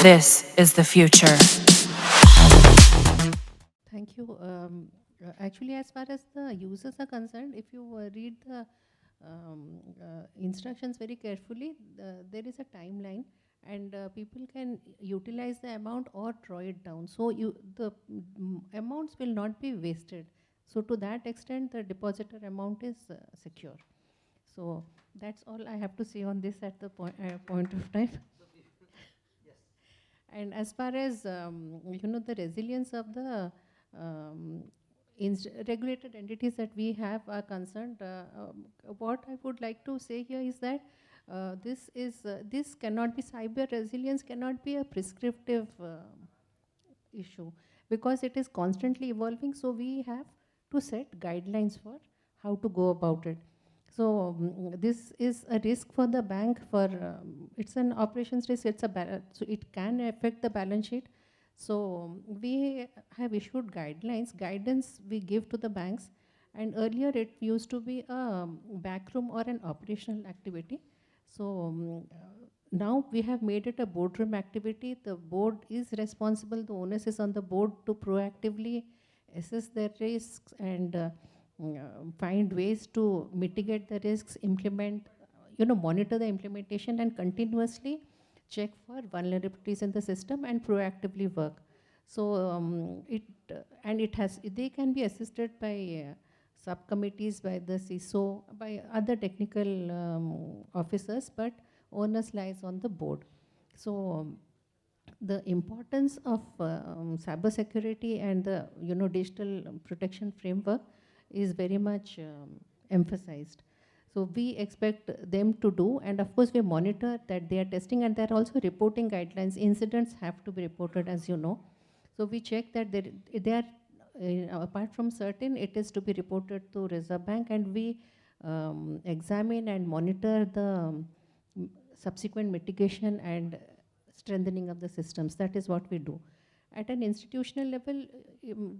This is the future. Thank you. Actually, as far as the users are concerned, if you read the instructions very carefully, there is a timeline, and people can utilize the amount or draw it down. So the amounts will not be wasted. So to that extent, the depositor amount is secure. So that's all I have to say on this at the point of time. And as far as the resilience of the um, regulated entities that we have are concerned, what I would like to say here is that this cannot be, cyber resilience cannot be a prescriptive issue, because it is constantly evolving. So we have to set guidelines for how to go about it. So this is a risk for the bank. For it's an operations risk. So it can affect the balance sheet. So we have issued guidelines. Guidance we give to the banks, and earlier it used to be a backroom or an operational activity. So now we have made it a boardroom activity. The board is responsible. The onus is on the board to proactively assess their risks and find ways to mitigate the risks, monitor the implementation, and continuously check for vulnerabilities in the system and proactively work. So they can be assisted by subcommittees, by the CISO, by other technical officers, but onus lies on the board. So the importance of cybersecurity and the digital protection framework is very much emphasized. So we expect them to do, and of course we monitor that they are testing, and they're also reporting guidelines. Incidents have to be reported, as you know. So we check that they are apart from certain, it is to be reported to Reserve Bank, and we examine and monitor the subsequent mitigation and strengthening of the systems. That is what we do. At an institutional level,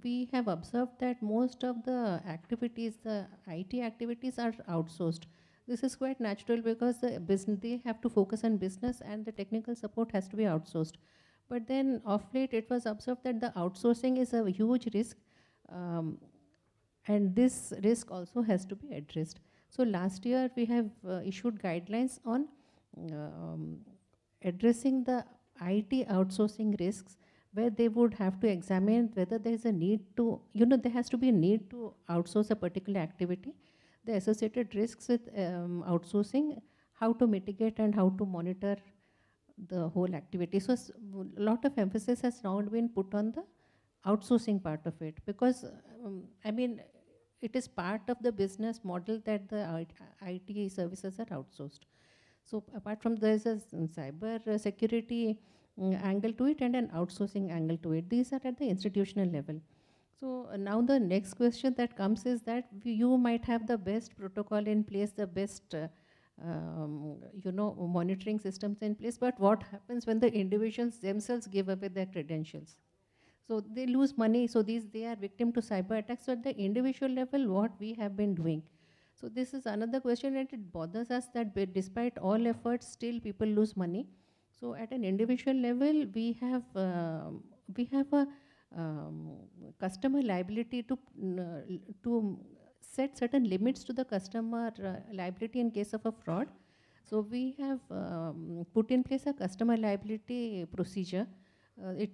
we have observed that most of the activities, the IT activities, are outsourced. This is quite natural, because the business, they have to focus on business, and the technical support has to be outsourced. But then of late, it was observed that the outsourcing is a huge risk, um, and this risk also has to be addressed. So last year, we have issued guidelines on um, addressing the IT outsourcing risks, where they would have to examine whether there is a need to, there has to be a need to outsource a particular activity, the associated risks with outsourcing, how to mitigate and how to monitor the whole activity. So a lot of emphasis has now been put on the outsourcing part of it, because it is part of the business model that the IT services are outsourced. So apart from, there's a cyber security angle to it and an outsourcing angle to it. These are at the institutional level. So now the next question that comes is that you might have the best protocol in place, the best monitoring systems in place, but what happens when the individuals themselves give away their credentials? So they lose money. So they are victim to cyber attacks. So at the individual level, what we have been doing? So this is another question, and it bothers us that despite all efforts, still people lose money. So at an individual level, we have a um, customer liability to set certain limits to the customer liability in case of a fraud. So we have put in place a customer liability procedure.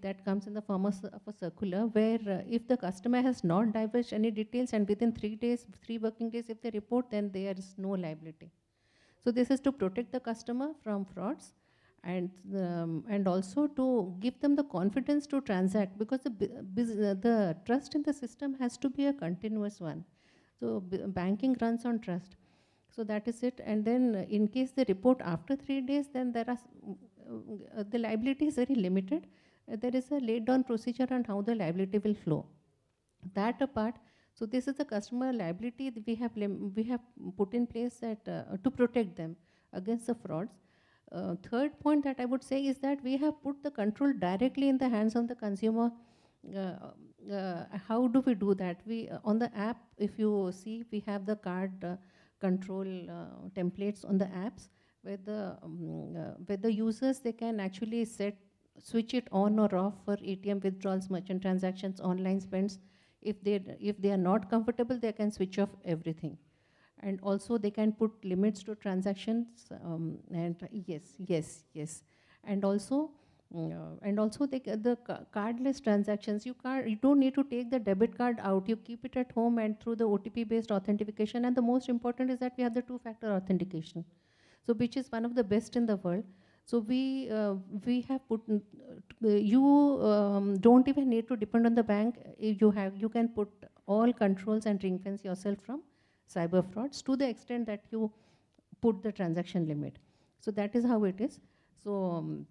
That comes in the form of a circular, where if the customer has not divulged any details, and within 3 days, 3 working days, if they report, then there is no liability. So this is to protect the customer from frauds, and also to give them the confidence to transact, because the trust in the system has to be a continuous one. So banking runs on trust. So that is it. And then in case they report after 3 days, then the liability is very limited. There is a laid down procedure on how the liability will flow. That apart, so this is the customer liability that we have put in place that to protect them against the frauds. Third point that I would say is that we have put the control directly in the hands of the consumer. How do we do that? We on the app, if you see, we have the card control templates on the apps, where the users, they can actually set switch it on or off for ATM withdrawals, merchant transactions, online spends. If they are not comfortable, they can switch off everything. And also they can put limits to transactions, yes. And also, the cardless transactions, you don't need to take the debit card out. You keep it at home and through the OTP-based authentication. And the most important is that we have the two-factor authentication, so which is one of the best in the world. So we have put, you don't even need to depend on the bank. You can put all controls and ring fence yourself from cyber frauds to the extent that you put the transaction limit. So that is how it is. So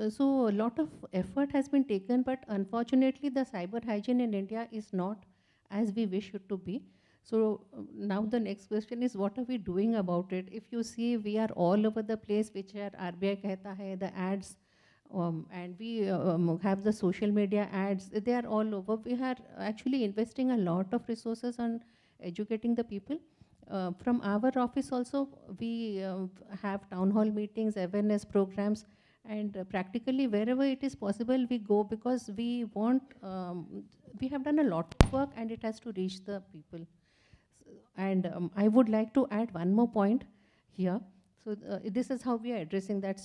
so a lot of effort has been taken, but unfortunately the cyber hygiene in India is not as we wish it to be. So now the next question is, what are we doing about it? If you see, we are all over the place, which are RBI kehta hai, the ads, and we have the social media ads. They are all over. We are actually investing a lot of resources on educating the people. From our office also, we have town hall meetings, awareness programs, and practically wherever it is possible, we go, because we want, we have done a lot of work and it has to reach the people. And I would like to add one more point here. So this is how we are addressing, that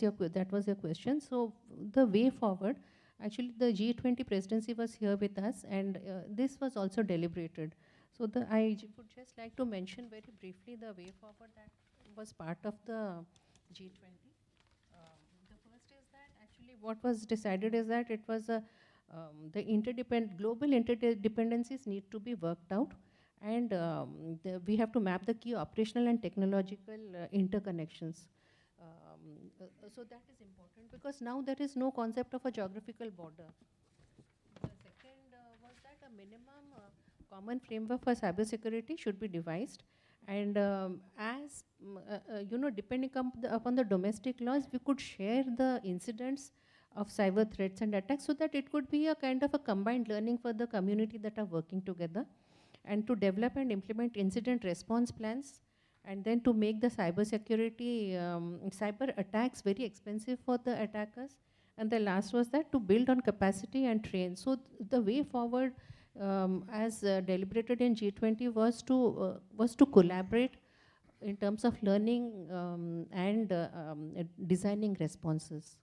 was your question. So the way forward, actually the G20 presidency was here with us, and this was also deliberated. So would just like to mention very briefly the way forward that was part of the G20. The first is that actually what was decided is that it was the global interdependencies need to be worked out, and we have to map the key operational and technological interconnections. So that is important, because now there is no concept of a geographical border. The second was that a minimum common framework for cybersecurity should be devised, and depending upon the domestic laws, we could share the incidents of cyber threats and attacks, so that it could be a kind of a combined learning for the community that are working together, and to develop and implement incident response plans, and then to make the cyber attacks very expensive for the attackers. And the last was that to build on capacity and train. So the way forward, as deliberated in G20, was to collaborate in terms of learning and designing responses.